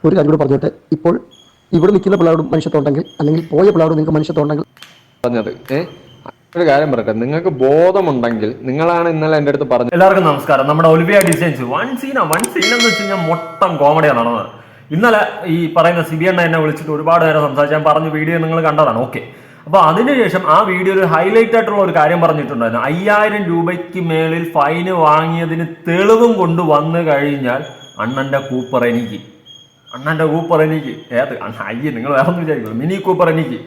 ഒരു കാര്യം കൂടെ പറഞ്ഞോട്ടെ. ഇപ്പോൾ ഇവിടെ നിൽക്കുന്ന പിള്ളേരോടും മനുഷ്യത്വമുണ്ടെങ്കിൽ, അല്ലെങ്കിൽ പോയ പിള്ളേരോട് നിങ്ങൾക്ക് മനുഷ്യത്വമുണ്ടെങ്കിൽ പറഞ്ഞത് ഒരു കാര്യം പറയട്ടെ, നിങ്ങൾക്ക് ബോധമുണ്ടെങ്കിൽ നിങ്ങളാണ് ഇന്നലെ എൻ്റെ അടുത്ത് പറഞ്ഞത്. എല്ലാവർക്കും നമസ്കാരം. നമ്മുടെ ഒലിവിയ ഡിസൈൻസ് വൺ സീൻ എന്ന് വെച്ച് കഴിഞ്ഞാൽ മൊത്തം കോമഡിയാണ് നടന്നത്. ഇന്നലെ ഈ പറയുന്ന സിബിയണ്ണ എന്നെ വിളിച്ചിട്ട് ഒരുപാട് നേരം സംസാരിച്ച് ഞാൻ പറഞ്ഞ വീഡിയോ നിങ്ങൾ കണ്ടതാണ്. ഓക്കെ, അപ്പൊ അതിനുശേഷം ആ വീഡിയോയിൽ ഹൈലൈറ്റ് ആയിട്ടുള്ള ഒരു കാര്യം പറഞ്ഞിട്ടുണ്ടായിരുന്നു. 5000 രൂപയ്ക്ക് മേളിൽ ഫൈന് വാങ്ങിയതിന് തെളിവും കൊണ്ട് വന്നു കഴിഞ്ഞാൽ അണ്ണന്റെ കൂപ്പർ എനിക്ക് ഏത് അയ്യേ നിങ്ങൾ വേറെ ഒന്നും വിചാരിക്കുള്ളൂ. മിനി കൂപ്പർ എനിക്ക്,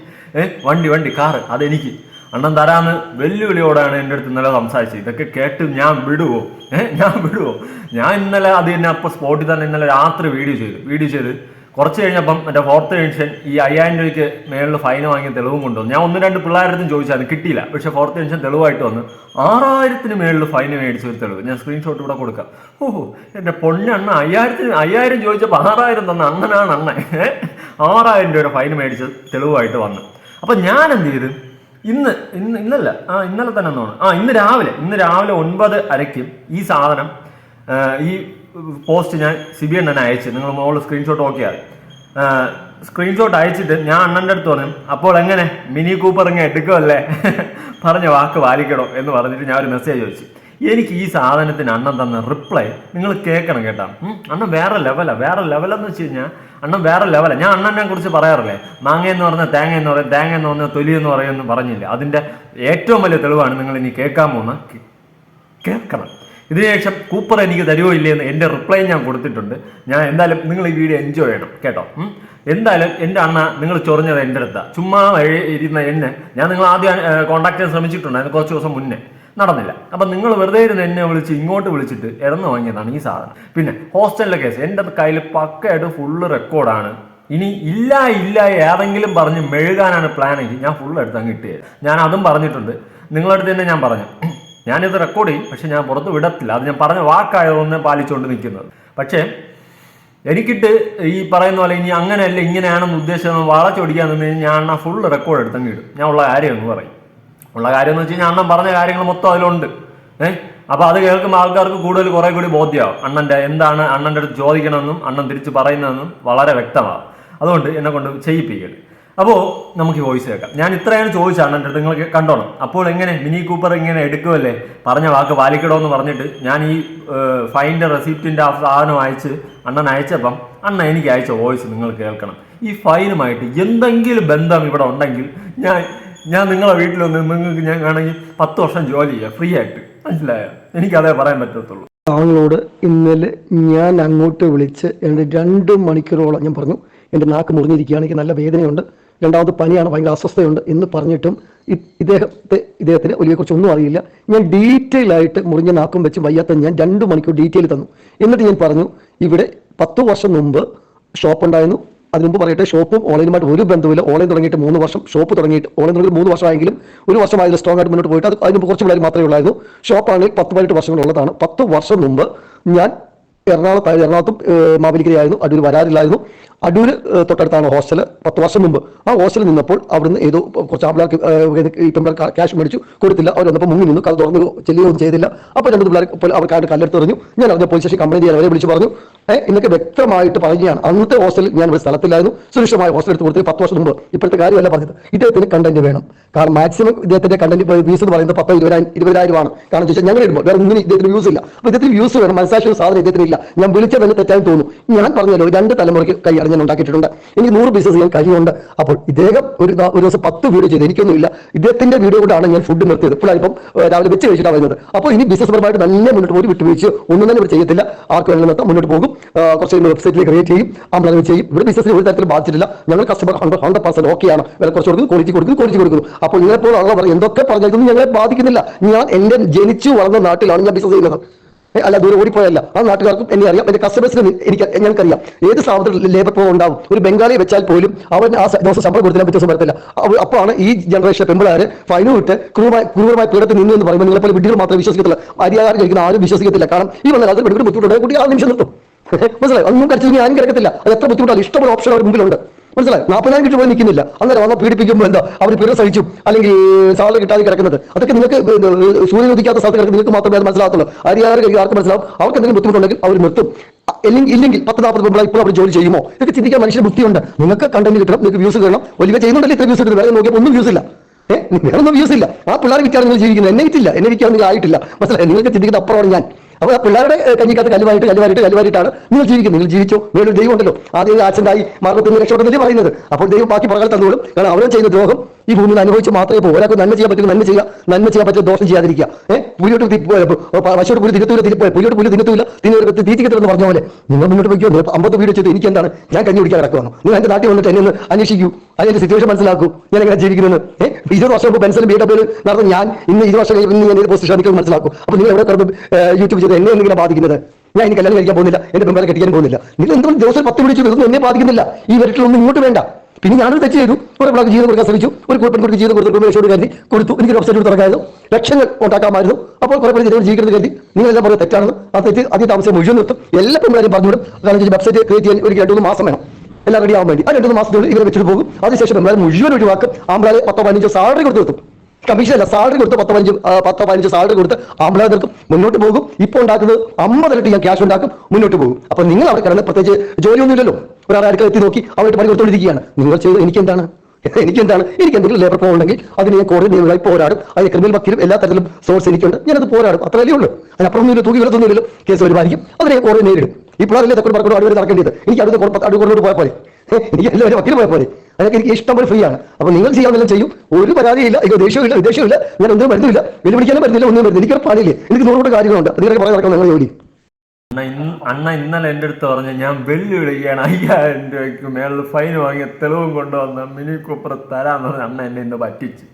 വണ്ടി കാറ് അതെനിക്ക് അണ്ണൻ തരാന്ന് വെല്ലുവിളിയോടാണ് എൻ്റെ അടുത്ത് ഇന്നലെ സംസാരിച്ചത്. ഇതൊക്കെ കേട്ട് ഞാൻ വിടുവോ? ഞാൻ ഇന്നലെ അത് തന്നെ അപ്പോൾ സ്പോട്ടിൽ തന്നെ ഇന്നലെ രാത്രി വീഡിയോ ചെയ്ത് കുറച്ച് കഴിഞ്ഞപ്പം മറ്റേ 4th ഡിവിഷൻ ഈ 5000 രൂപയ്ക്ക് മേളിൽ ഫൈൻ വാങ്ങിയ തെളിവും കൊണ്ടുവന്നു. ഞാൻ 1-2 പിള്ളേരുടെ ചോദിച്ചാൽ കിട്ടിയില്ല. പക്ഷെ 4th ഡിവിഷൻ തെളിവായിട്ട് വന്ന് 6000-ന് മേളിൽ ഫൈൻ മേടിച്ച ഒരു തെളിവ് ഞാൻ സ്ക്രീൻഷോട്ട് ഇവിടെ കൊടുക്കാം. എൻ്റെ പൊന്നണ്ണ 5000 ചോദിച്ചപ്പോൾ 6000 തന്ന അണ്ണനാണ് അണ്ണൻ. 6000 രൂപയുടെ ഫൈൻ മേടിച്ച തെളിവായിട്ട് വന്നു. അപ്പം ഞാൻ എന്ത് ചെയ്ത് ഇന്നലെ തന്നെ ഇന്ന് രാവിലെ 9:30 ഈ സാധനം ഈ പോസ്റ്റ് ഞാൻ സിബിയൻ തന്നെ അയച്ചു. നിങ്ങൾ മോള് സ്ക്രീൻഷോട്ട് നോക്കിയാൽ സ്ക്രീൻഷോട്ട് അയച്ചിട്ട് ഞാൻ അണ്ണൻ്റെ അടുത്ത് പറഞ്ഞു, അപ്പോൾ എങ്ങനെ മിനി കൂപ്പർ ഇങ്ങനെ എടുക്കുമല്ലേ, പറഞ്ഞ വാക്ക് പാലിക്കണോ എന്ന് പറഞ്ഞിട്ട് ഞാൻ ഒരു മെസ്സേജ് ചോദിച്ചു. എനിക്ക് ഈ സാധനത്തിന് അണ്ണൻ തന്ന റിപ്ലൈ നിങ്ങൾ കേൾക്കണം കേട്ടാ. അണ്ണൻ വേറെ ലെവലെന്ന് വെച്ച് കഴിഞ്ഞാൽ അണ്ണൻ വേറെ ലെവലാണ്. ഞാൻ അണ്ണനെ കുറിച്ച് പറയാറില്ലേ, മാങ്ങ എന്ന് പറഞ്ഞാൽ തേങ്ങ എന്ന് പറഞ്ഞാൽ തൊലി എന്ന് പറയുമെന്ന് പറഞ്ഞില്ല. അതിൻ്റെ ഏറ്റവും വലിയ തെളിവാണ് നിങ്ങൾ ഇനി കേൾക്കാൻ പോകുന്ന. കേൾക്കണം. ഇതിനുശേഷം കൂപ്പർ എനിക്ക് തരുമോ ഇല്ലയെന്ന് എൻ്റെ റിപ്ലൈ ഞാൻ കൊടുത്തിട്ടുണ്ട്. ഞാൻ എന്തായാലും നിങ്ങൾ ഈ വീഡിയോ എൻജോയ് ചെയ്യണം കേട്ടോ. എന്തായാലും എൻ്റെ അണ്ണ നിങ്ങൾ ചൊറിഞ്ഞത് എൻ്റെ അടുത്താണ്. ചുമ്മാ ഇരുന്ന എന്നെ ഞാൻ നിങ്ങൾ ആദ്യം കോൺടാക്ട് ചെയ്യാൻ ശ്രമിച്ചിട്ടുണ്ടായിരുന്നു കുറച്ച് ദിവസം മുന്നേ, നടന്നില്ല. അപ്പം നിങ്ങൾ വെറുതെ ഇരുന്ന് എന്നെ ഇങ്ങോട്ട് വിളിച്ചിട്ട് ഇറന്നു വാങ്ങിയതാണ് ഈ സാധനം. പിന്നെ ഹോസ്റ്റലിലെ കേസ് എൻ്റെ കയ്യിൽ പക്കയായിട്ട് ഫുള്ള് റെക്കോർഡാണ്. ഇനി ഇല്ല ഏതെങ്കിലും പറഞ്ഞ് മെഴുകാനാണ് പ്ലാനെങ്കിൽ ഞാൻ ഫുള്ള് എടുത്ത് അങ്ങ് ഇട്ട് തരാം. ഞാൻ അതും പറഞ്ഞിട്ടുണ്ട് നിങ്ങളുടെ അടുത്ത് തന്നെ. ഞാൻ പറഞ്ഞു ഞാനിത് റെക്കോർഡ് ചെയ്യും, പക്ഷെ ഞാൻ പുറത്ത് വിടത്തില്ല. അത് ഞാൻ പറഞ്ഞ വാക്കായതൊന്നും പാലിച്ചുകൊണ്ട് നിൽക്കുന്നത്. പക്ഷേ എനിക്കിട്ട് ഈ പറയുന്ന പോലെ ഇനി അങ്ങനെയല്ല ഇങ്ങനെയാണെന്ന് ഉദ്ദേശിച്ചത് വളച്ചൊടിക്കാൻ നിന്ന് ഞാൻ ആ ഫുള്ള് റെക്കോർഡ് എടുത്തങ്ങ് ഇടും. ഞാൻ ഉള്ള കാര്യം എന്ന് പറയും. ഉള്ള കാര്യം എന്ന് വെച്ച് കഴിഞ്ഞാൽ അണ്ണൻ പറഞ്ഞ കാര്യങ്ങൾ മൊത്തം അതിലുണ്ട്. അപ്പോൾ അത് കേൾക്കുമ്പോൾ ആൾക്കാർക്ക് കൂടുതൽ കുറേ കൂടി ബോധ്യമാവും. എന്താണ് അണ്ണൻ്റെ അടുത്ത് ചോദിക്കണമെന്നും അണ്ണൻ തിരിച്ച് പറയുന്നതെന്നും വളരെ വ്യക്തമാകും. അതുകൊണ്ട് എന്നെ കൊണ്ട് ചെയ്യിപ്പിക്കരുത്. അപ്പോൾ നമുക്ക് വോയിസ് കേൾക്കാം. ഞാൻ ഇത്രയാണ് ചോദിച്ചത് അണ്ണൻ്റെ അടുത്ത്, നിങ്ങൾ കണ്ടോണം. അപ്പോൾ എങ്ങനെ മിനി കൂപ്പർ ഇങ്ങനെ എടുക്കുമല്ലേ, പറഞ്ഞ വാക്ക് പാലിക്കണോ എന്ന് പറഞ്ഞിട്ട് ഞാൻ ഈ ഫൈൻ്റെ റെസിപ്റ്റിൻ്റെ ആ സാധനം അണ്ണൻ അയച്ചപ്പം അണ്ണൻ എനിക്ക് അയച്ച വോയിസ് നിങ്ങൾ കേൾക്കണം. ഈ ഫൈനുമായിട്ട് എന്തെങ്കിലും ബന്ധം ഇവിടെ ഉണ്ടെങ്കിൽ ഞാൻ നിങ്ങളെ വീട്ടിലൊന്ന് നിങ്ങൾക്ക് ഞാൻ വേണമെങ്കിൽ 10 വർഷം ജോലി ചെയ്യാം ഫ്രീ ആയിട്ട്. മനസ്സിലായോ? എനിക്കതേ പറയാൻ പറ്റത്തുള്ളൂ. താങ്കളോട് ഇന്നലെ ഞാൻ അങ്ങോട്ട് വിളിച്ച് എൻ്റെ 2 മണിക്കൂറോളം ഞാൻ പറഞ്ഞു എൻ്റെ നാക്ക് മുറിഞ്ഞിരിക്കുകയാണ്, എനിക്ക് നല്ല വേദനയുണ്ട്, രണ്ടാമത് പനിയാണ്, ഭയങ്കര അസ്വസ്ഥയുണ്ട് എന്ന് പറഞ്ഞിട്ടും ഇദ്ദേഹത്തിന് ഒലിയെക്കുറിച്ച് ഒന്നും അറിയില്ല. ഞാൻ ഡീറ്റെയിൽ ആയിട്ട് മുറിഞ്ഞ നാക്കും വെച്ച് വയ്യാത്ത ഞാൻ 2 മണിക്കൂർ ഡീറ്റെയിൽ തന്നു. എന്നിട്ട് ഞാൻ പറഞ്ഞു ഇവിടെ 10 വർഷം മുമ്പ് ഷോപ്പ് ഉണ്ടായിരുന്നു. അതിന് മുമ്പ് പറയട്ടെ, ഷോപ്പും ഓൺലൈനുമായിട്ട് ഒരു ബന്ധമില്ല. ഓൺലൈൻ തുടങ്ങിയിട്ട് 3 വർഷം, ഷോപ്പ് തുടങ്ങിയിട്ട് ഓൺലൈൻ തുടങ്ങിയിട്ട് 3 വർഷമായെങ്കിലും 1 വർഷമായാലും സ്ട്രോങ് ആയിട്ട് മുന്നോട്ട് പോയിട്ട് അതിന് മുമ്പ് കുറച്ച് പിള്ളേർ മാത്രമേ ഉള്ളായിരുന്നു. ഷോപ്പാണെങ്കിൽ 10-18 വർഷങ്ങളുള്ളതാണ്. 10 വർഷം മുമ്പ് ഞാൻ എറണാകുളത്തും മാവേലിക്കരയായിരുന്നു, അടൂർ വരാറില്ലായിരുന്നു. അടൂർ തൊട്ടടുത്താണ് ഹോസ്റ്റൽ. 10 വർഷം മുമ്പ് ആ ഹോസ്റ്റലിൽ നിന്നപ്പോൾ അവിടുന്ന് ഏതോ കുറച്ച് ആൾക്കാർക്ക് പിള്ളേർ ക്യാഷ് മേടിച്ചു കൊടുത്തില്ല. അവർ വന്നപ്പോൾ മുങ്ങി നിന്നു, കഥ തുറന്നു ചെല്ലുകയൊന്നും ചെയ്തില്ല. അപ്പോൾ 2 പിള്ളേർ അവർക്കായിട്ട് കല്ലെടുത്തെറിഞ്ഞു. ഞാൻ അവരുടെ പോലീസ് സ്റ്റേഷൻ കംപ്ലൈൻറ്റ് ചെയ്യാൻ അവരെ വിളിച്ച് പറഞ്ഞു. എന്നൊക്കെ വ്യക്തമായിട്ട് പറയുകയാണ്. അന്നത്തെ ഹോസ്റ്റലിൽ ഞാൻ ഒരു സ്ഥലത്തില്ലായിരുന്നു, സുരക്ഷിതമായ ഹോസ്റ്റൽ എടുത്ത് കൊടുത്തത് 10 വർഷം മുമ്പ്. ഇപ്പോഴത്തെ കാര്യമല്ല പറഞ്ഞത്. ഇദ്ദേഹത്തിന് കണ്ടന്റ് വേണം. കാരണം മാക്സിമം ഇദ്ദേഹത്തിന്റെ കണ്ടന്റ് ഫീസ് എന്ന് പറയുന്നത് 10,000-20,000 ആണ്. കാരണം ചോദിച്ചാൽ ഞങ്ങൾ ഇടുമ്പോൾ വേറെ ഒന്നിനും ഇദ്ദേഹത്തിന് വ്യൂസ് ഇല്ല. അപ്പോൾ ഇദ്ദേഹത്തിന് വ്യൂസ് വേണം. മനസ്സിലാക്കിയ സാധനം ഇദ്ദേഹത്തിന് ഇല്ല. ഞാൻ വിളിച്ചതെന്ന് തെറ്റായി തോന്നുന്നു. ഞാൻ പറഞ്ഞല്ലോ 2 തലമുറയ്ക്ക് കൈ അറിഞ്ഞാൽ ഉണ്ടാക്കിയിട്ടുണ്ട്. എനിക്ക് 100 ബിസിനസ് ചെയ്യാൻ കഴിയുന്നുണ്ട്. അപ്പോൾ ഇദ്ദേഹം ഒരു ദിവസം 10 വീഡിയോ ചെയ്ത് എനിക്കൊന്നുമില്ല. ഇദ്ദേഹത്തിന്റെ വീഡിയോ കൊണ്ടാണ് ഞാൻ ഫുഡ് നിർത്തിയത്. ഇപ്പോഴാണ് ഇപ്പം രാവിലെ വെച്ച് കഴിച്ചിട്ടാണ് വരുന്നത്. അപ്പോൾ ഇനി ബിസിനസ് പരമായിട്ട് നല്ല മുന്നോട്ട് പോയി വിട്ടുവീഴ്ച ഒന്നും തന്നെ ഇവിടെ ചെയ്യത്തില്ല. ആർക്ക് വേണമെങ്കിൽ നിർത്താം, മുന്നോട്ട് പോകും. കുറച്ച് വെബ്സൈറ്റിൽ ക്രിയേറ്റ് ചെയ്യും, അമ്പലങ്ങൾ ചെയ്യും. ഇവിടെ ബിസിനസ്സിന് ഒരു തരത്തിലും ബാധിച്ചിട്ടില്ല. ഞങ്ങൾ കസ്റ്റമർ 100% ഓക്കെയാണ്. വില കുറച്ച് കൊടുക്കുന്നു, ക്വാളിറ്റി കൊടുക്കുന്നു. അപ്പോൾ നിങ്ങളെപ്പോൾ എന്തൊക്കെ പറഞ്ഞിരിക്കുന്നു ഞങ്ങളെ ബാധിക്കുന്നില്ല. ഞാൻ എൻ്റെ ജനിച്ചു വളർന്ന നാട്ടിലാണ് ഞാൻ ബിസിനസ് ചെയ്യുന്നത്. അല്ല ദൂരെ ഓടിപ്പോയല്ല. ആ നാട്ടുകാർക്കും എന്നെ അറിയാം, എൻ്റെ കസ്റ്റമേഴ്സിന് ഞങ്ങൾക്കറിയാം. ഏത് സ്ഥാപനത്തിൽ ലേബർ പ്രോ ഉണ്ടാവും. ഒരു ബംഗാളിയെ വെച്ചാൽ പോലും അവൻ ആ ദിവസം ശമ്പളം കൊടുത്തില്ല, വ്യത്യാസം വരത്തില്ല. അപ്പോഴാണ് ഈ ജനറേഷൻ പെമ്പിളാര് ഫൈനും ഇട്ട് ക്രൂരമായ പീഡത്തിൽ നിന്നു എന്ന് പറയുമ്പോൾ നിങ്ങളെപ്പോലെ വിഡികൾ മാത്രമേ വിശ്വസിക്കത്തില്ല. അരിയാകാരം കഴിക്കുന്ന ആരും വിശ്വസിക്കത്തില്ല. കാരണം ഈ വന്ന കാലത്ത് വെടിവിട്ട് ബുദ്ധിമുട്ടുണ്ടായ കുട്ടി ആ നിമിഷം നിർത്തും. മനസ്സിലായി? ഒന്നും കഴിച്ചില്ലെങ്കിൽ ആരും കിടക്കത്തില്ല. അത് എത്ര ബുദ്ധിമുട്ടാണ്. ഇഷ്ടംപോലെ ഓപ്ഷൻ അവർ മുമ്പിലുണ്ട്. മനസ്സിലായി? 40,000 കിട്ടി പോയി നിൽക്കുന്നില്ല. അന്നേരം വന്നാൽ പീഡിപ്പിക്കുമ്പോൾ എന്താ അവർ പീഡനം സഹിച്ചു അല്ലെങ്കിൽ സാലറി കിട്ടാതെ കിടക്കുന്നത്. അതൊക്കെ നിങ്ങൾക്ക് സൂര്യൻ ഉദിക്കാത്ത സ്ഥലത്ത് കിടക്കുന്ന നിങ്ങൾക്ക് മാത്രമേ അത് മനസ്സിലാകത്തുള്ളൂ. അരിയാറ് കഴിക്കും ആർക്ക് മനസ്സിലാവും. അവർക്ക് എന്തെങ്കിലും ബുദ്ധിമുട്ടുണ്ടെങ്കിൽ അവർ നിർത്തും. ഇല്ലെങ്കിൽ 10-40 പെമ്പിളാർ ഇപ്പോൾ അവർ ജോലി ചെയ്യുമോ? ഇതൊക്കെ ചിന്തിക്കാൻ മനുഷ്യന് ബുദ്ധിയുണ്ട്. നിങ്ങൾക്ക് കണ്ടന്റ് കിട്ടണം, നിങ്ങൾക്ക് വ്യൂസ് കിട്ടണം. ഒലിവ ചെയ്യുന്നുണ്ടല്ലോ ഇത്ര വ്യൂസ് കിട്ടുന്നത്, വേറെ നോക്കിയാൽ ഒന്നും വ്യൂസ് ഇല്ല. വേറെ ഒന്നും വ്യൂസ് ഇല്ല. ആ പിള്ളേർ വിൽക്കാണ് നിങ്ങൾ ജീവിക്കുന്നത്. എന്നെ വിറ്റില്ല, എന്നെ വിൽക്കാൻ നിങ്ങൾ ആയിട്ടില്ല. മനസ്സിലായി? നിങ്ങൾക്ക് ചിന്തിക്കുന്ന അപ്പുറമാണ് ഞാൻ. അപ്പോൾ ആ പിള്ളേരുടെ കഞ്ഞിക്കകത്ത് കല്ലുവാരിട്ടാണ് നിങ്ങൾ ജീവിക്കുന്നത്. നിങ്ങൾ ജീവിച്ചോ, വേറൊരു ദൈവം ഉണ്ടല്ലോ. ആദ്യം ആക്സിഡന്റായി മാർഗത്തിൽ രക്ഷപ്പെട്ടതല്ലേ പറയുന്നത്. അപ്പോൾ ദൈവം ബാക്കി പുറകെ തന്നോളും. കാരണം അവരും ചെയ്യുന്ന ദ്രോഹം ഈ ഭൂമിയിൽ അനുഭവിച്ച് മാത്രമേ പോകും. ഒരാൾക്ക് നന്മ ചെയ്യാൻ പറ്റും, നന്മ ചെയ്യാൻ പറ്റും, ദോഷം ചെയ്യാതിരിക്കുക. പുലിയോട്ട് പശുയോട് പുലി തിന്നത്തൂല, പുലിയോട്ട് പുലി തിന്നത്തൂല, തീറ്റിക്കത്തില്ലെന്ന് പറഞ്ഞ പോലെ നിങ്ങൾ മുന്നോട്ട് പോയിക്കോ. 50 വീട് വെച്ചിട്ട് എനിക്ക് എന്താണ്, ഞാൻ കഞ്ഞി കുടിക്കാൻ കിടക്കുവാണ്. നിങ്ങൾ എന്റെ നാട്ടിൽ വന്നിട്ട് എന്നെ ഒന്ന് അന്വേഷിക്കൂ, അതിന്റെ സിറ്റുവേഷൻ മനസ്സിലാക്കൂ, ഞാൻ എങ്ങനെ ജീവിക്കുന്നത്. 20 വർഷം മുമ്പ് പെൻസിലും ബിഎഡബ്ല്യൂ നടന്ന ഞാൻ ഇന്ന് 20 വർഷം കഴിഞ്ഞ് ഞാൻ പൊസിഷൻ എനിക്ക് മനസ്സിലാക്കും. അപ്പോൾ നിങ്ങൾ എവിടെ കിടന്ന് യൂട്യൂബ് ചെയ്ത് എന്നെ എന്തെങ്കിലും ബാധിക്കുന്നത്? ഞാൻ ഇനി കല്യാണം കഴിക്കാൻ പോകുന്നില്ല, എന്റെ പെമ്പാലെ കെട്ടിക്കാൻ പോകുന്നില്ല. നിങ്ങൾ എന്തുകൊണ്ട് ദിവസം 10 വിളിച്ചു, ഇതൊന്നും എന്നെ ബാധിക്കുന്നില്ല. ഈ വീട്ടിലൊന്നും ഇങ്ങോട്ട് വേണ്ട. പിന്നെ ഞാനൊരു തെറ്റ് ചെയ്തു, ഒരു പിള്ളേർക്ക് ജീവിതം കൊടുക്കാൻ ശ്രമിച്ചു, ഒരു പെൺകുട്ടിക്ക് ജീവിതം കൊടുത്തു, കരുതി കൊടുത്തു. എനിക്കൊരു വെബ്സൈറ്റ് തുറക്കായിരുന്നു, ലക്ഷങ്ങൾ ഉണ്ടാക്കാമായിരുന്നു. അപ്പോൾ കുറെ പേര് ജീവിതം ജീവിക്കുന്നത് കരുതി നിങ്ങളെല്ലാം പറയുന്നത് തെറ്റാണെന്ന്. ആ തെറ്റ് അതി താമസം മുഴുവൻ നിർത്തും. എല്ലാ പെൺപിള്ളേരും പറഞ്ഞുവിടും. കാരണം വെബ്സൈറ്റ് ക്രിയേറ്റ് ചെയ്യാൻ ഒരു 2-3 മാസം വേണം, എല്ലാം റെഡി ആവാൻ വേണ്ടി. ആ 2-3 മാസത്തിനുള്ളിൽ ഇവരെ വെച്ചിട്ട് പോകും. അതിനുശേഷം പെൺപിള്ളേർ മുഴുവൻ ഒഴിവാക്കും. ആമ്പിളാരെ 10-15 സാലറി കൊടുത്ത് നിർത്തും. കമ്മീഷനല്ല, സാലറി കൊടുത്ത് 10-15 സാലറി കൊടുത്ത് ആമ്പിളാരെ നിർത്തും. മുന്നോട്ട് പോകും. ഇപ്പോൾ ഉണ്ടാക്കുന്നത് 50 ഇരട്ടി ഞാൻ ക്യാഷ് ഉണ്ടാക്കും, മുന്നോട്ട് പോകും. അപ്പൊ നിങ്ങൾ അവിടെ കിടന്ന് പ്രത്യേകിച്ച് ജോലിയൊന്നും ഇല്ലല്ലോ, ഒരാളെ അടുക്കള എത്തി നോക്കി അവരുടെ പണി കൊടുത്തോണ്ടിരിക്കുകയാണ്. നിങ്ങൾ ചെയ്ത് എനിക്കെന്താണ്? എനിക്ക് എന്തെങ്കിലും ലേബർ ഫോം ഉണ്ടെങ്കിൽ അതിന് ഞാൻ കോടതി നിയമമായി പോരാടും. അതിന് ക്രിമിനൽ വക്കീലും എല്ലാ തരത്തിലും സോഴ്സ് എനിക്കുണ്ട്, ഞാനത് പോരാടും. അത്ര വലിയ ഉള്ളൂ. അതിനപ്പുറമൊന്നും തൂക്കി വിലത്തൊന്നുമില്ലല്ലോ. കേസ് പരിപാലിക്കും, അതിനെ കോടതി നേരിടും. ഇപ്പോഴല്ലേ തെക്കോട് പറക്കോട് അടുവരെ നടക്കേണ്ടത്. എനിക്ക് അടുത്തോട്ട് പോയാൽ പോലെ, എനിക്ക് എല്ലാവരും വക്കീൽ പോയാൽ പോലെ. അതൊക്കെ എനിക്ക് ഇഷ്ടം പോലെ ഫ്രീ ആണ്. അപ്പൊ നിങ്ങൾ ചെയ്യാമെല്ലാം ചെയ്യും, ഒരു പരാതിയില്ല, എനിക്ക് ദേഷ്യമില്ല, വിദേശമില്ല, ഞാൻ ഒന്നും വരുന്നില്ല, വെല്ലുവിളിക്കാനും വരുന്നില്ല, ഒന്നും വരുന്നില്ല. എനിക്കൊരു പണിയില്ലേ, എനിക്ക് 100 കാര്യങ്ങളുണ്ട്. നിങ്ങൾക്ക് പറയാൻ നടക്കണം നിങ്ങൾ ജോലി. അണ്ണ ഇന്നലെ എൻ്റെ അടുത്ത് പറഞ്ഞ് ഞാൻ വെല്ലുവിളിക്കുകയാണ്, 5000 രൂപയ്ക്ക് മേളിൽ ഫൈൻ വാങ്ങിയ തെളിവും കൊണ്ടുവന്ന മിനി കൂപ്പർ തരാന്ന് പറഞ്ഞ അണ്ണ എന്നെ ഇന്ന് പറ്റിച്ച്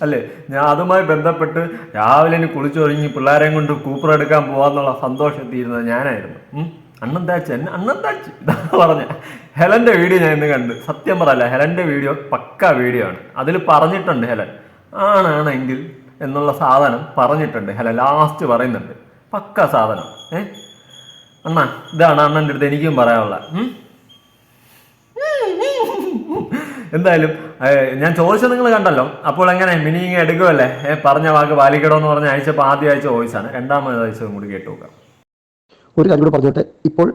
അല്ലേ. ഞാൻ അതുമായി ബന്ധപ്പെട്ട് രാവിലെ ഇനി കുളിച്ചൊരുങ്ങി പിള്ളേരെയും കൊണ്ട് കൂപ്പർ എടുക്കാൻ പോകാന്നുള്ള സന്തോഷത്തിയിരുന്നത് ഞാനായിരുന്നു. അണ്ണൻ താച്ച് ഇതാ പറഞ്ഞ ഹെലന്റെ വീഡിയോ ഞാൻ ഇന്ന് കണ്ട്. സത്യം പറയല്ല, ഹെലന്റെ വീഡിയോ പക്ക വീഡിയോ ആണ്. അതിൽ പറഞ്ഞിട്ടുണ്ട് ഹെലൻ ആണെങ്കിൽ എന്നുള്ള സാധനം പറഞ്ഞിട്ടുണ്ട്. ഹെലൻ ലാസ്റ്റ് പറയുന്നുണ്ട് പക്ക സാധനം. അണ്ണാ ഇതാണ് അണ്ണൻ്റെ അടുത്ത് എനിക്കും പറയാനുള്ള. എന്തായാലും ഞാൻ ചോദിച്ചത് നിങ്ങൾ കണ്ടല്ലോ. അപ്പോൾ എങ്ങനെ മിനി എടുക്കുമല്ലേ? പറഞ്ഞ വാക്ക് പാലിക്കടോ എന്ന് പറഞ്ഞ അയച്ചപ്പോൾ ആദ്യം അയച്ച വോയിസാണ്. രണ്ടാമത് അയച്ചതും കൂടി കേട്ടു നോക്കാം. ഒരു കാര്യം കൂടി പറഞ്ഞോട്ടെ. ഇപ്പോൾ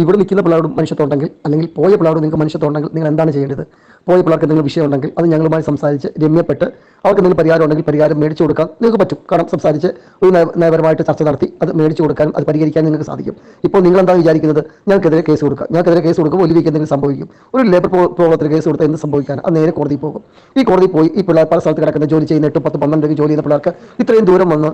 ഇവിടെ നിൽക്കുന്ന പിള്ളേരോട് മനുഷ്യത്വമുണ്ടെങ്കിൽ, അല്ലെങ്കിൽ പോയ പിള്ളേരോട് നിങ്ങൾക്ക് മനുഷ്യത്വമുണ്ടെങ്കിൽ നിങ്ങൾ എന്താണ് ചെയ്യേണ്ടത്? പോയ പിള്ളേർക്ക് എന്തെങ്കിലും വിഷയം ഉണ്ടെങ്കിൽ അത് ഞങ്ങളുമായി സംസാരിച്ച് രമ്യപ്പെട്ട് അവർക്ക് എന്തെങ്കിലും പരിഹാരം ഉണ്ടെങ്കിൽ പരിഹാരം മേടിച്ചു കൊടുക്കാൻ നിങ്ങൾക്ക് പറ്റും. കാരണം സംസാരിച്ച് ഒരു നയപരമായിട്ട് ചർച്ച നടത്തി അത് മേടിച്ചു കൊടുക്കാനും അത് പരിഹരിക്കാൻ നിങ്ങൾക്ക് സാധിക്കും. ഇപ്പോൾ നിങ്ങൾ എന്താണ് വിചാരിക്കുന്നത്? ഞങ്ങൾക്കെതിരെ കേസ് കൊടുക്കുക, ഞങ്ങൾക്കെതിരെ കേസ് കൊടുക്കുമ്പോൾ ഒലിവിക്ക് എന്തെങ്കിലും സംഭവിക്കും. ഒരു ലേബർ പ്രോബ്ലത്തിന് കേസ് കൊടുത്താൽ എന്ത് സംഭവിക്കാൻ? അത് നേരെ കോടതി പോകും. ഈ കോടതി പോയി ഈ പിള്ളേർ പല സ്ഥലത്ത് കിടക്കുന്ന ജോലി ചെയ്യുന്ന 8-10-12 ജോലി ചെയ്യുന്ന പിള്ളേർക്ക് ഇത്രയും ദൂരം വന്ന്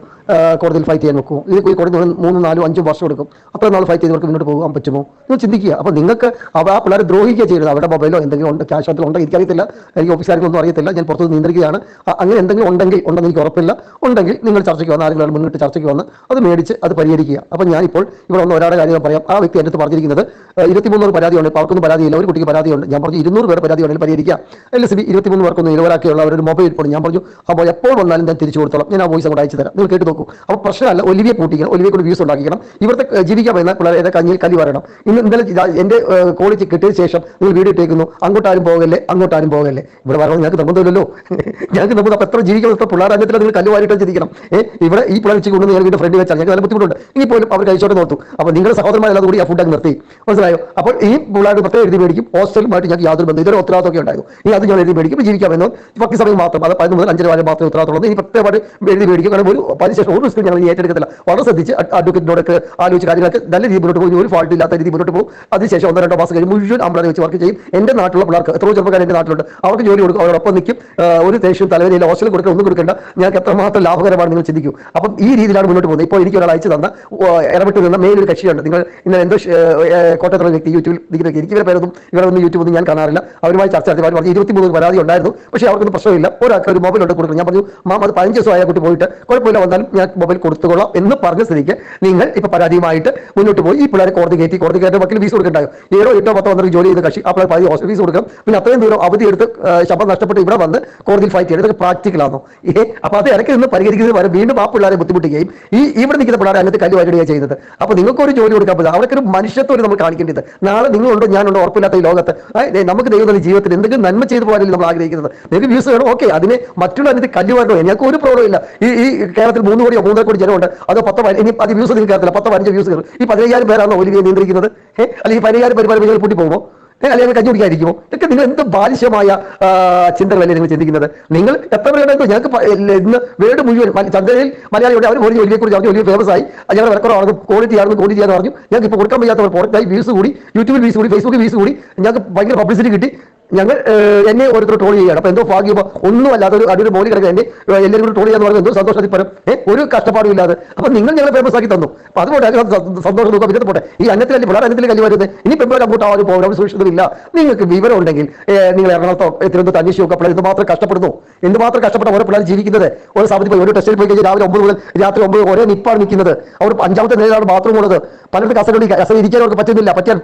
കോടതിയിൽ ഫൈറ്റ് ചെയ്യാൻ നോക്കുമോ? ഇത് ഈ കോടതി 3-4-5 വർഷം എടുക്കും. അത്ര നാൾ ഫൈറ്റ് ചെയ്തവർക്ക് മുന്നോട്ട് പോകാൻ പറ്റുമോ? നിങ്ങൾ ചിന്തിക്കുക. അപ്പോൾ നിങ്ങൾക്ക് ആ പിള്ളേർ ദ്രോഹിക്കുക ചെയ്യുന്നത്. അവരുടെ മൊബൈലോ എന്തെങ്കിലും ഉണ്ട്, ക്യാഷ് ഉണ്ടോ എനിക്കറിയത്തില്ല, എനിക്ക് ഓഫീസുകാർക്കൊന്നും അറിയത്തില്ല, ഞാൻ പുറത്ത് നിയന്ത്രിക്കുകയാണ്. അങ്ങനെ എന്തെങ്കിലും ഉണ്ടെങ്കിൽ ഉണ്ടെന്ന് എനിക്ക് ഉറപ്പില്ല. ഉണ്ടെങ്കിൽ നിങ്ങൾ ചർച്ചയ്ക്ക് വന്ന് ആരെങ്കിലും മുന്നിട്ട് ചർച്ചയ്ക്ക് വന്ന് അത് മേടിച്ച് അത് പരിഹരിക്കുക. അപ്പോൾ ഞാനിപ്പോൾ ഇവിടെ വന്ന് ഒരാളുടെ കാര്യം പറയാം. ആ വ്യക്തി എൻ്റെ അടുത്ത് പറഞ്ഞിരിക്കുന്നത് 23 പരാതിയുണ്ട്, ഇപ്പോൾ അവർക്കൊന്നും പരാതിയില്ല, ഒരു കുട്ടിക്ക് പരാതിയുണ്ട്. ഞാൻ പറഞ്ഞു 200 പേർ പരാതി ഉണ്ടെങ്കിൽ പരിഹരിക്കാം. LCB 23 പേർക്കൊന്നും നിലവാരാക്കിയുള്ള അവരൊരു മൊബൈൽ ഫോൺ ഞാൻ പറഞ്ഞു അപ്പോൾ എപ്പോൾ വന്നാലും ഞാൻ തിരിച്ചു കൊടുത്തോളാം, ഞാൻ ആ വോയിസ് അങ്ങോട്ട് അയച്ചു തരാം, നിങ്ങൾ കേട്ട് നോക്കൂ. അപ്പോൾ പ്രശ്നമല്ല, ഒലിവിയെ കൂട്ടിക്കണം, ഒലിവിയെ കൂടി വ്യൂസ് ഉണ്ടാക്കിക്കണം. ഇവിടുത്തെ ജീവിക്കാൻ പറ്റുന്ന പിള്ളേരെ കഞ്ഞിയിൽ കല്ലി പറയണം. ഇന്നലെ എൻ്റെ കോളേജ് കിട്ടിയ ശേഷം നിങ്ങൾ വീഡിയോ ഇട്ടേക്കുന്നു, അങ്ങോട്ടാരും പോകല്ലേ. ഇവിടെ വരണം ഞങ്ങൾക്ക് നിർബന്ധമില്ലല്ലോ. ഞങ്ങൾക്ക് നിർബന്ധം. അപ്പോൾ എത്ര ജീവിക്കണം, എത്ര പിള്ളേർ അഞ്ചത്തിൽ നിങ്ങൾ കല്ലുവാരിട്ട് ചിന്തിക്കണം. ഇവിടെ ഈ പിള്ളേർ വെച്ച് കൊണ്ട് ഞാൻ വീണ്ടും ഫ്രണ്ട് വെച്ചാൽ ഞങ്ങൾക്ക് നല്ല ബുദ്ധിമുട്ടുണ്ട്. ഇനി പോലും അവർ കഴിച്ചോട്ട് നോർത്തു. അപ്പോൾ നിങ്ങളുടെ സഹോദരന്മാരെല്ലാം കൂടി ആ ഫുഡൊക്കെ നിർത്തി, മനസ്സിലായോ? അപ്പോൾ ഈ പിള്ളേർക്ക് പ്രത്യേകം എഴുതി മേടിക്കും. ഹോസ്റ്റലുമായിട്ട് ഞങ്ങൾക്ക് യാതൊരു ബന്ധം, ഇതൊരു ഉത്തരവാദിത്തമൊക്കെ ഉണ്ടായിരുന്നു. ഇനി അത് ഞാൻ എഴുതി മേടിക്കും, ജീവിക്കാമെന്നോ ബാക്കി സമയം മാത്രം, അത് 11 മുതൽ 5 വരെ മാത്രമേ ഉത്തരവാദിത്തമുള്ളൂ. ഇനി പ്രത്യേകമായിട്ട് എഴുതി മേടിക്കും. കാരണം ഒരു അതിനുശേഷം ഒരു സ്ക്രീൻ ഞങ്ങൾ ഏറ്റെടുക്കത്തില്ല. വളരെ ശ്രദ്ധിച്ച് അഡ്വക്കേറ്റിനോടൊക്കെ ആലോചിച്ച് കാര്യങ്ങളൊക്കെ നല്ല രീതിയിൽ മുന്നോട്ട് പോകും. ഒരു ഫാൾട്ട് ഇല്ലാത്ത രീതി മുന്നോട്ട് പോകും. അതിനുശേഷം 1-2 മാസം കഴിഞ്ഞ് മുഴുവൻ അമ്പളെ വെച്ച് വർക്ക് ചെയ്യും. എൻ്റെ നാട്ടിലുള്ള പിള്ളേർക്ക് എത്രയോ ചെറുപ്പക്കാർ എൻ്റെ നാട്ടിലുണ്ട്, അവർക്ക് ജോലി കൊടുക്കും, അവരോടൊപ്പം നിൽക്കും. ഒരു ദേഷ്യവും തലവേദനയില്ല, ഹോസ്റ്റലിൽ കൊടുക്കുക, ഒന്നും കൊടുക്കേണ്ട. ഞങ്ങൾക്ക് എത്രമാത്രം ലാഭകരമാണ് നിങ്ങൾ ചിന്തിക്കും. അപ്പം ഈ രീതിയിലാണ് മുന്നോട്ട് പോകുന്നത്. ഇപ്പോൾ എനിക്ക് ഒരാൾ അയച്ചു തന്ന ഇടപെട്ട് നിന്ന മേലൊരു കക്ഷിയുണ്ട്. നിങ്ങൾ ഇന്ന് എന്തോ കോട്ടയത്തുള്ള വ്യക്തി യൂട്യൂബിൽ നിൽക്കുന്നത്, എനിക്ക് ഇവരെ പേരൊന്നും ഇവരൊന്നും യൂട്യൂബൊന്നും ഞാൻ കാണാറില്ല. അവരുമായി ചർച്ച നടത്തി പറഞ്ഞു 23 പരാതി ഉണ്ടായിരുന്നു, പക്ഷേ അവർക്കൊന്നും പ്രശ്നമില്ല. ഒരാൾക്ക് ഒരു മൊബൈൽ ഉണ്ട് കൊടുക്കണം. ഞാൻ പറഞ്ഞു മാം അത് 15 ദിവസം ആയ കുട്ടി പോയിട്ട് കുഴപ്പമില്ല, വന്നാലും ഞാൻ മൊബൈൽ കൊടുത്തുകൊള്ളാം എന്ന് പറഞ്ഞ സ്ഥിതിക്ക് നിങ്ങൾ ഇപ്പോൾ പരാതിയുമായിട്ട് മുന്നോട്ട് പോയി ഈ പിള്ളേരെ കോടതി കയറ്റി വക്കീൽ ഫീസ് കൊടുക്കണ്ടായോ? 7, 8, 10 വന്നിട്ട് ജോലി ചെയ്ത കക്ഷി അപ്പോൾ പകുതി ഹോസ്റ്റൽ ഫീസ് കൊടുക്കാം. പിന്നെ അത്രയും ദൂരം അവധി എടുത്ത് ശമ്പളം നഷ്ടപ്പെട്ട് ഇവിടെ വന്ന് കോടതിയിൽ ഫൈറ്റ് ചെയ്ത് ഇതൊക്കെ പ്രാക്ടിക്കലാണോ? അപ്പോൾ അത് ഇടയ്ക്ക് നിന്ന് പരിഹരിക്കുന്നത് വരെ വീണ്ടും ആ പിള്ളേരെ ബുദ്ധിമുട്ടുകയും ഈ ഇവിടെ നിൽക്കുന്ന പിള്ളേരെ അങ്ങനത്തെ കല്ലുവാരിടുകയാണ് ചെയ്യുന്നത്. അപ്പോൾ നിങ്ങൾക്കൊരു ജോലി കൊടുക്കാൻ പറ്റില്ല. അവർക്കൊരു മനുഷ്യത്വം നമ്മൾ കാണിക്കേണ്ടത്. നാളെ നിങ്ങളുണ്ടോ ഞാനുണ്ടോ ഉറപ്പില്ലാത്ത ഈ ലോകത്ത് നമുക്ക് ദൈവം തന്നെ ജീവിതത്തിൽ എന്തെങ്കിലും നന്മ ചെയ്തു പോകാനല്ലേ നമ്മൾ ആഗ്രഹിക്കുന്നത്. നിങ്ങൾക്ക് വ്യൂസ് വേണം, ഓക്കെ, അതിനെ മറ്റുള്ള അതിന്റെ കല്ലുവാരണോ ഞങ്ങൾക്ക് ഒരു പ്രോബ്ലം ഇല്ല. ഈ കേരളത്തിൽ 3 കോടിയോ 3.5 കോടി ജനമുണ്ട്. അതോ 10 ഇനി 10 വ്യൂസ് നിങ്ങൾക്ക് കേരളത്തില്ല, 10-15 വ്യൂസ് കയറും. ഈ 15,000 പേരാണോ ഒലിവിയെ നിയന്ത്രിക്കുന്നത്? ജീവിക്കുന്നത്? അല്ലെങ്കിൽ പരിഹാരം പരിപാടി പൂട്ടി പോകുമോ? അല്ലെങ്കിൽ കഞ്ഞി കുടിക്കാതിരിക്കുമോ? ഇതൊക്കെ നിങ്ങൾ എന്ത് ബാലിശമായ ചിന്തകളല്ലേ നിങ്ങൾ ചിന്തിക്കുന്നത്? നിങ്ങൾ എത്ര പേരുണ്ടോ ഞങ്ങൾക്ക് ഇന്ന് വേർഡ് മുഴുവൻ ചന്ദ്രയിൽ മലയാളിയുടെ അവർ ഒരു ഒലിയെ കുറിച്ച് വലിയ ഫേമസ് ആയി, ഞങ്ങളുടെ വിലക്കുറവാണ്, ക്വാളിറ്റി ആണെന്ന് പറഞ്ഞു. ഞങ്ങൾക്ക് ഇപ്പോൾ കൊടുക്കാൻ വയ്യാത്ത പുറത്തായി, വ്യൂസ് കൂടി, യൂട്യൂബിൽ വ്യൂസ് കൂടി, ഫേസ്ബുക്കിൽ വ്യൂസ് കൂടി, ഞങ്ങൾക്ക് ഭയങ്കര പബ്ലിസിറ്റി കിട്ടി. ഞങ്ങൾ എന്നെ ഓരോരുത്തർ ട്രോൾ ചെയ്യുകയാണ്. അപ്പൊ എന്തോ ഭാഗ്യം, ഒന്നും അല്ലാതെ അതൊരു മോലി കിടക്കുക എന്നെ എല്ലാവരും കൂടി ട്രോൾ ചെയ്യാന്ന് പറയുന്നത് എന്തോ സന്തോഷത്തിൽ പരം ഒരു കഷ്ടപ്പാടും ഇല്ലാതെ. അപ്പൊ നിങ്ങൾ ഞങ്ങളെ ഫേമസ് ആക്കി തന്നു. അപ്പൊ അതുകൊണ്ട് സന്തോഷം നോക്കാം. പിന്നെ പോട്ടെ, ഈ അന്നത്തിലല്ലേ പിള്ളേർ അന്നത്തിൽ കല്ല് വരുന്നത്. ഇനി പെമ്പിളർ അങ്ങോട്ട് ആവാനും പോകും, അവിടെ സുരക്ഷിതമില്ല. നിങ്ങൾക്ക് വിവരം ഉണ്ടെങ്കിൽ നിങ്ങൾ എറണാകുളത്തോ തിരുവനന്തപുരത്ത് അന്വേഷിച്ച് നോക്കുക. അപ്പോൾ എന്തുമാത്രം കഷ്ടപ്പെടുന്നു, എന്തുമാത്രം കഷ്ടപ്പെട്ട ഓരോ പിള്ളേർ ജീവിക്കുന്നത്. ഓരോ സ്ഥാപനത്തിൽ പോയി, ഓരോ ടെസ്റ്റിൽ പോയി കഴിഞ്ഞാൽ രാവിലെ 9 മുതൽ രാത്രി 9 ഒരേ നിപ്പാണ് നിൽക്കുന്നത്. അവർ 5ാമത്തെ നിലയിലാണ് ബാത്റൂം ഉള്ളത്. പലരുടെ കസേര ഇരിക്കാൻ അവർക്ക് പറ്റുന്നില്ല, പറ്റിയാൽ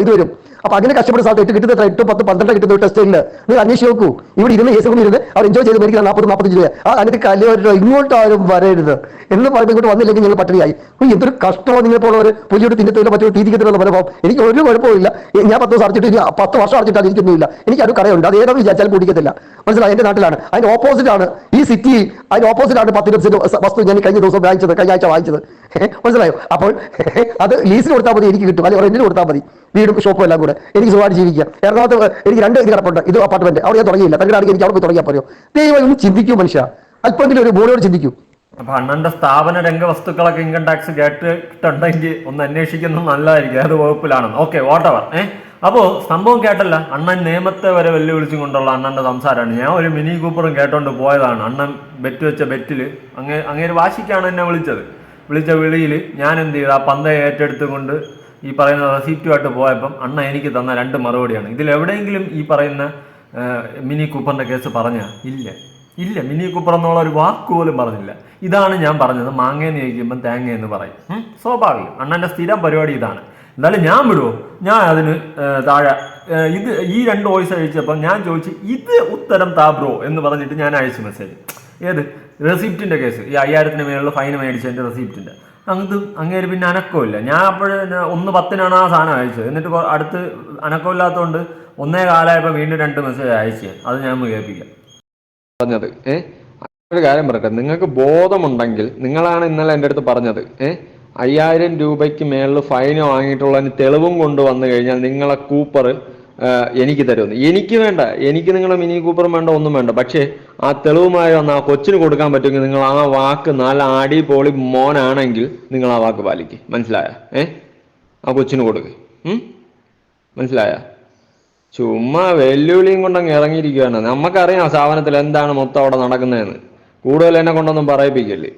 ഇത് വരും. അപ്പൊ അങ്ങനെ കഷ്ടപ്പെട്ട സ്ഥലത്ത് കിട്ടുന്ന 8, 10, 12 കിട്ടുന്ന ഒരു ടെസ്റ്റിൽ നിങ്ങൾ അന്വേഷിച്ച് നോക്കൂ. ഇവിടെ ഇരുന്ന് AC കൊണ്ട് ഇരുന്ന് അവർ എൻജോയ് ചെയ്ത് മേടിക്കുന്ന 40-45 രൂപ. അതിന്റെ കല്ല് ഇങ്ങോട്ട് ആരും വരരുത് എന്ന് പറയുമ്പോൾ ഇങ്ങോട്ട് വന്നില്ലെങ്കിൽ നിങ്ങൾ പട്ടിണിയായി. എന്തൊരു കഷ്ടമാണ് നിങ്ങളെപ്പോഴുള്ള പുലിയോട് തിന്നത്തില്ല, മറ്റൊരു തീറ്റിക്കത്തിലുള്ള മനോഭാവം. എനിക്ക് ഒരു കുഴപ്പമില്ല. ഞാൻ 10 ദിവസം അടച്ചിട്ട് 10 വർഷം അടച്ചിട്ടാണ് എനിക്കൊന്നുമില്ല. എനിക്ക് ഒരു കടയുണ്ട്, അത് ഏതാണെന്ന് വിചാരിച്ചാൽ കുടിക്കത്തില്ല. മനസ്സിലായി? എന്റെ നാട്ടിലാണ്. അതിന്റെ ഓപ്പോസിറ്റ് ആണ് ഈ സിറ്റി. അതിന്റെ ഓപ്പോസിറ്റ് ആണ് 10 ലക്ഷം വസ്തു ഞാൻ കഴിഞ്ഞ ദിവസം കഴിഞ്ഞ ആഴ്ച വാങ്ങിച്ചത്. മനസ്സിലായോ? അപ്പോൾ അത് ലീസിന് കൊടുത്താൽ മതി, എനിക്ക് കിട്ടും. അല്ലെങ്കിൽ റെന്റിന് കൊടുത്താൽ മതി, വീടും ഷോപ്പും എല്ലാം കൂടെ. എനിക്ക് സുഖമായിട്ട് ജീവിക്കാം. എറണാകുളത്ത് എനിക്ക് 2 ഇത് കിടപ്പുണ്ട്. ഇത് അപ്പാർട്ട്മെന്റ്, അവിടെ ഞാൻ തുടങ്ങിയില്ല. തമിഴ്നാട്ടിൽ എനിക്ക് അവിടെ പോയി തുടങ്ങിയാൽ പറയോ? ദൈവം ഒന്ന് ചിന്തിക്കൂ മനുഷ്യ, അല്പമെങ്കിലും ഒരു ബോർഡോട് ചിന്തിക്കൂ. അപ്പൊ അണ്ണന്റെ സ്ഥാപന രംഗ വസ്തുക്കളൊക്കെ ഇൻകം ടാക്സ് കേട്ടിട്ടുണ്ടെങ്കിൽ ഒന്ന് അന്വേഷിക്കുന്നത് നല്ലതായിരിക്കും. അത് വകുപ്പിലാണെന്ന്. Okay, whatever. അപ്പോ സംഭവം കേട്ടല്ല, അണ്ണൻ നിയമത്തെ വരെ വെല്ലുവിളിച്ചും കൊണ്ടുള്ള അണ്ണന്റെ സംസാരമാണ്. ഞാൻ ഒരു മിനി കൂപ്പറും കേട്ടോണ്ട് പോയതാണ്. അണ്ണൻ ബെറ്റ് വെച്ച ബെറ്റില് അങ്ങേര് വാശിക്കാണ് എന്നെ വിളിച്ച വിളിയിൽ ഞാൻ എന്ത് ചെയ്തു, ആ പന്ത ഏറ്റെടുത്തുകൊണ്ട് ഈ പറയുന്ന റെസിപ്റ്റുമായിട്ട് പോയപ്പം അണ്ണ എനിക്ക് തന്ന 2 മറുപടിയാണ്. ഇതിലെവിടെയെങ്കിലും ഈ പറയുന്ന മിനി കൂപ്പറിന്റെ കേസ് പറഞ്ഞ ഇല്ല, മിനി കൂപ്പർ എന്നുള്ള ഒരു വാക്ക് പോലും പറഞ്ഞില്ല. ഇതാണ് ഞാൻ പറഞ്ഞത്, മാങ്ങയെന്ന് ചോദിക്കുമ്പം തേങ്ങ എന്ന് പറയും. സ്വാഭാവികം, അണ്ണന്റെ സ്ഥിരം പരിപാടി ഇതാണ്. എന്തായാലും ഞാൻ വിടുവോ? ഞാൻ അതിന് താഴെ ഈ 2 വോയിസ് അയച്ചപ്പം ഞാൻ ചോദിച്ചു, ഇത് ഉത്തരം താ ബ്രോ എന്ന് പറഞ്ഞിട്ട് ഞാൻ അയച്ചു മെസ്സേജ്. ഏത് റെസിപ്റ്റിന്റെ കേസ്, ഈ 5000-ന് മേലുള്ള ഫൈൻ മേടിച്ചതിന്റെ റെസിപ്റ്റിന്റെ. അങ്ങേര് പിന്നെ അനക്കമില്ല. ഞാൻ അപ്പോഴ് 1:10 ആ സാധനം അയച്ചത്. എന്നിട്ട് അടുത്ത് അനക്കമില്ലാത്തതുകൊണ്ട് 1:15 വീണ്ടും 2 മെസ്സേജ് അയച്ചു. അത് ഞാൻ കേൾപ്പിക്കാം. പറഞ്ഞത് ഒരു കാര്യം പറയട്ടെ, നിങ്ങൾക്ക് ബോധമുണ്ടെങ്കിൽ നിങ്ങളാണ് ഇന്നലെ എൻ്റെ അടുത്ത് പറഞ്ഞത് 5000 രൂപയ്ക്ക് മേളിൽ ഫൈൻ വാങ്ങിയിട്ടുള്ളതിന് തെളിവും കൊണ്ടുവന്നു കഴിഞ്ഞാൽ നിങ്ങളെ കൂപ്പർ എനിക്ക് തരുമെന്ന്. എനിക്ക് വേണ്ട, എനിക്ക് നിങ്ങളെ മിനി കൂപ്പറും വേണ്ട, ഒന്നും വേണ്ട. പക്ഷേ ആ തെളിവുമായി വന്ന് ആ കൊച്ചിന് കൊടുക്കാൻ പറ്റുമെങ്കിൽ നിങ്ങൾ ആ വാക്ക് നല്ല അടിപൊളി മോനാണെങ്കിൽ നിങ്ങൾ ആ വാക്ക് പാലിക്ക്. മനസ്സിലായ? ആ കൊച്ചിന് കൊടുക്ക്. മനസ്സിലായ? ചുമ്മാ വെല്ലുവിളിയും കൊണ്ടങ്ങ് ഇറങ്ങിയിരിക്കുകയാണ്. നമുക്കറിയാം സ്ഥാപനത്തിൽ എന്താണ് മൊത്തം അവിടെ നടക്കുന്നതെന്ന്. കൂടുതൽ എന്നെ കൊണ്ടൊന്നും പറയിപ്പിക്കല്ലേ.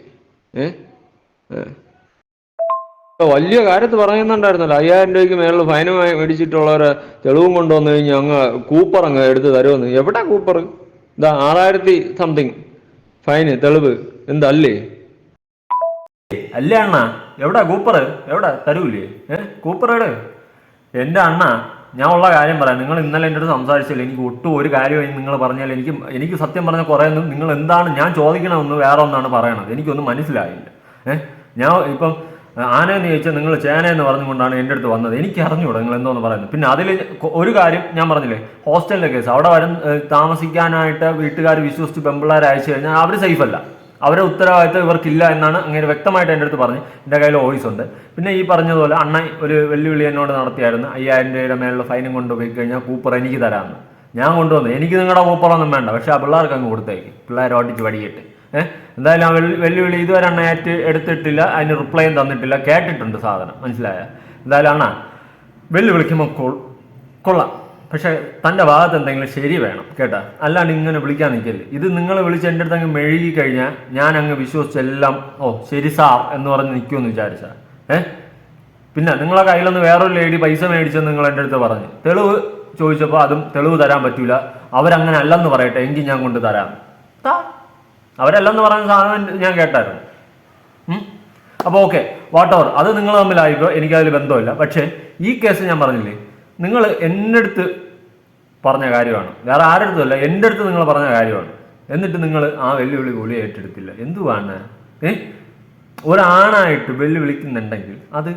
വലിയ കാര്യത്ത് പറയുന്നുണ്ടായിരുന്നല്ലോ, 5000 രൂപയ്ക്ക് മേളിൽ ഫൈൻ മേടിച്ചിട്ടുള്ളവരെ തെളിവും കൊണ്ടുവന്നു കഴിഞ്ഞാൽ അങ്ങ് കൂപ്പർ അങ്ങ് എടുത്ത് തരുമെന്ന്. എവിടെ കൂപ്പർ? ഇതാ 6000 സംതിങ് ഫൈന് തെളിവ്. എന്തല്ലേ അല്ലേ അണ്ണ? എവിടെ കൂപ്പർ? എവിടെ തരൂലേ? കൂപ്പറേട് എൻ്റെ അണ്ണ. ഞാൻ ഉള്ള കാര്യം പറയാം. നിങ്ങൾ ഇന്നലെ എൻ്റെ അടുത്ത് സംസാരിച്ചില്ല. എനിക്ക് ഒട്ടും ഒരു കാര്യമായി നിങ്ങൾ പറഞ്ഞാൽ എനിക്ക് സത്യം പറഞ്ഞ കുറേ നിങ്ങൾ എന്താണ് ഞാൻ ചോദിക്കണമെന്ന് വേറെ ഒന്നാണ് പറയണത്. എനിക്കൊന്നും മനസ്സിലായില്ല. ഞാൻ ഇപ്പം ആനയെന്ന് ചോദിച്ചാൽ നിങ്ങൾ ചേനയെന്ന് പറഞ്ഞുകൊണ്ടാണ് എൻ്റെ അടുത്ത് വന്നത്. എനിക്ക് അറിഞ്ഞൂടാ നിങ്ങൾ എന്തോന്ന് പറയുന്നത്. പിന്നെ അതിൽ ഒരു കാര്യം ഞാൻ പറഞ്ഞില്ലേ, ഹോസ്റ്റലിൻ്റെ കേസ്. അവിടെ താമസിക്കാനായിട്ട് വീട്ടുകാർ വിശ്വസിച്ച് പെമ്പിള്ളേരെ അയച്ചു കഴിഞ്ഞാൽ അവർ സേഫ് അല്ല. അവരെ ഉത്തരവാദിത്തം ഇവർക്കില്ല എന്നാണ് അങ്ങനെ വ്യക്തമായിട്ട് എൻ്റെ അടുത്ത് പറഞ്ഞ്. എൻ്റെ കയ്യിൽ വോയിസ് ഉണ്ട്. പിന്നെ ഈ പറഞ്ഞതുപോലെ അണ്ണൻ ഒരു വെല്ലുവിളി എന്നോട് നടത്തിയായിരുന്നു, 5000 രൂപയുടെ മേലുള്ള ഫൈനും കൊണ്ടുപോയി കഴിഞ്ഞാൽ കൂപ്പർ എനിക്ക് തരാമെന്ന്. ഞാൻ കൊണ്ടുവന്നു. എനിക്ക് നിങ്ങളുടെ കൂപ്പറൊന്നും വേണ്ട, പക്ഷെ ആ പിള്ളേർക്ക് അങ്ങ് കൊടുത്തേക്ക്, പിള്ളേരെ ഓടിച്ച് വടിയിട്ട്. എന്തായാലും ആ വെല്ലുവിളി ഇതുവരെ അണ്ണ എടുത്തിട്ടില്ല, അതിന് റിപ്ലൈയും തന്നിട്ടില്ല. കേട്ടിട്ടുണ്ട് സാധനം. മനസ്സിലായ? എന്തായാലും അണ്ണ വെല്ലുവിളിക്കുമ്പോൾ കൊള്ളാം, പക്ഷെ തൻ്റെ ഭാഗത്ത് എന്തെങ്കിലും ശരി വേണം കേട്ടാ. അല്ലാണ്ട് ഇങ്ങനെ വിളിക്കാൻ നിൽക്കരുത്. ഇത് നിങ്ങൾ വിളിച്ച് എൻ്റെ അടുത്ത് അങ്ങ് മെഴുകി കഴിഞ്ഞാൽ ഞാൻ അങ്ങ് വിശ്വസിച്ചെല്ലാം ശരി സാർ എന്ന് പറഞ്ഞ് നിൽക്കുമെന്ന് വിചാരിച്ചാ. പിന്നെ നിങ്ങളെ കയ്യിലൊന്ന് വേറൊരു ലേഡി പൈസ മേടിച്ചെന്ന് നിങ്ങൾ എൻ്റെ അടുത്ത് പറഞ്ഞ് തെളിവ് ചോദിച്ചപ്പോൾ അതും തെളിവ് തരാൻ പറ്റൂല. അവരങ്ങനെ അല്ലെന്ന് പറയട്ടെ, എങ്കിൽ ഞാൻ കൊണ്ട് തരാം. അവരല്ലെന്ന് പറയുന്ന സാധനം ഞാൻ കേട്ടായിരുന്നു. അപ്പോൾ ഓക്കെ, വാട്ടവർ, അത് നിങ്ങൾ തമ്മിലായിക്കോ, എനിക്കതിൽ ബന്ധമില്ല. പക്ഷേ ഈ കേസ് ഞാൻ പറഞ്ഞില്ലേ, നിങ്ങൾ എൻ്റെ അടുത്ത് പറഞ്ഞ കാര്യമാണ്, വേറെ ആരുടെ അടുത്തുമല്ല, എൻ്റെ അടുത്ത് നിങ്ങൾ പറഞ്ഞ കാര്യമാണ്. എന്നിട്ട് നിങ്ങൾ ആ വെല്ലുവിളി കൂടി ഏറ്റെടുത്തില്ല. എന്തുവാണ്? ഒരാണായിട്ട് വെല്ലുവിളിക്കുന്നുണ്ടെങ്കിൽ അത്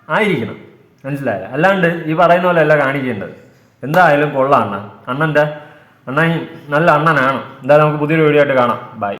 ആയിരിക്കണം. മനസ്സിലായ? അല്ലാണ്ട് ഈ പറയുന്ന പോലെ അല്ല കാണിക്കേണ്ടത്. എന്തായാലും കൊള്ളാം അണ്ണൻ. അണ്ണൻ നല്ല അണ്ണനാണ്. എന്തായാലും നമുക്ക് പുതിയൊരു വീഡിയോ ആയിട്ട് കാണാം. ബൈ.